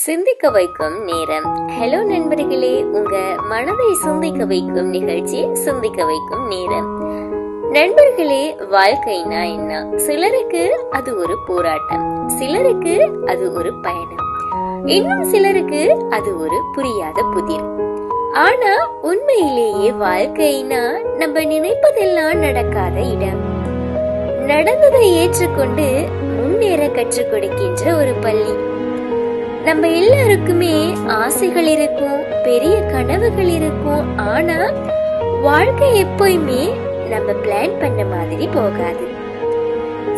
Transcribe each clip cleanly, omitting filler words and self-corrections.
சிந்திக்க வைக்கும் நேரம். ஹலோ நண்பர்களே, உங்க மனதை சிந்திக்க வைக்கும் நிகழ்ச்சி சிந்திக்க வைக்கும் நேரம். நண்பர்களே, வாழ்க்கைனா என்ன? சிலருக்கு அது ஒரு போராட்டம், சிலருக்கு அது ஒரு பயணம், இன்னும் சிலருக்கு அது ஒரு புரியாத புதிர். ஆனா உண்மையிலேயே வாழ்க்கைனா நம்ம நினைப்பதெல்லாம் நடக்காத இடம், நடந்ததை ஏற்றுக்கொண்டு முன்னேற கற்றுக் கொடுக்கின்ற ஒரு பள்ளி. நம்ம எல்லாருக்குமே ஆசைகள் இருக்கும், பெரிய கனவுகள் இருக்கும். ஆனா வாழ்க்கை எப்பயுமே நம்ம பிளான் பண்ண மாதிரி போகாது.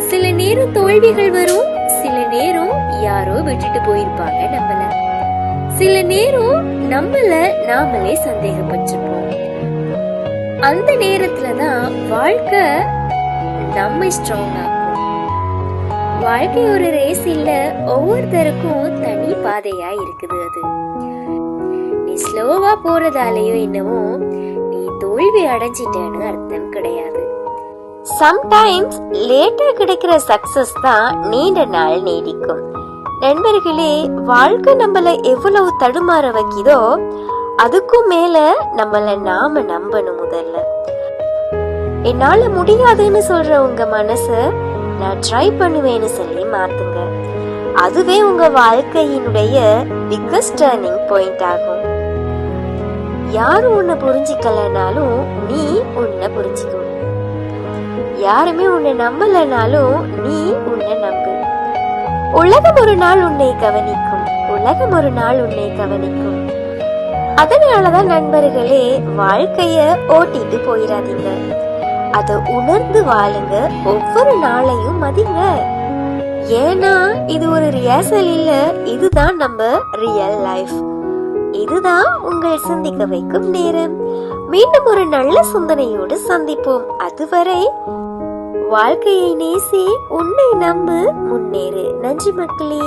சில நேரம் தோல்விகள் வரும், சில நேரம் யாரோ விட்டுட்டு போயிருப்பாங்க நம்மள, சில நேரம் நம்மள நாமளே சந்தேகப்பட்டிருப்போம். அந்த நேரத்துலதான் வாழ்க்கை நம்ம ஸ்ட்ராங் ஆகும். வாழ்க்கை ஒரு ரேஸ் இல்ல, ஒவ்வொருத்தருக்கும் தனி பாதையா இருக்குது. அது நீ ஸ்லோவா போறதாலேயோ என்னவோ நீ தோல்வி அடைஞ்சிட்டேன்னு அர்த்தம் கிடையாது. சம்டைம்ஸ் லேட்டா கிடைக்கிற சக்சஸ் தான் நீண்ட நாள் நீடிக்கும். நண்பர்களே, வாழ்க்கை நம்மள எவ்வளவு தடுமாற வைக்குதோ அதுக்கும் மேல நம்மள நாம நம்பணும். முதல்ல என்னால முடியாதுன்னு சொல்ற உங்க மனச நான் ட்ரை பண்ணுவேன்னு சொல்லி மாத்துங்க. அதுவே உங்க வாழ்க்கையினுடைய பிக்கஸ்ட் டர்னிங் பாயிண்ட் ஆகும். யாரும் உன்னை புரிஞ்சிக்கலனாலும் நீ உன்னை புரிஞ்சுக்கணும். யாருமே உன்னை நம்பலனாலும் நீ உன்னை நம்பு. உலகம் ஒரு நாள் உன்னை கவனிக்கும், உலகம் ஒரு நாள் உன்னை கவனிக்கும். அதனாலதான் நண்பர்களே, வாழ்க்கைய ஓட்டிட்டு போயிடாதீங்க, அதை உணர்ந்து வாழுங்க. ஒவ்வொரு நாளையும் மதிங்க. ஏன்னா இது ஒரு ரியாசல் இல்ல, இதுதான் நம்ம ரியல் லைஃப். இதுதான் உங்கள் சிந்திக்க வைக்கும் நேரம். மீண்டும் ஒரு நல்ல சிந்தனையோடு சந்திப்போம். அதுவரை வாழ்க்கையை நேசி, உன்னை நம்பு, முன்னேறு. நன்றி மக்களே.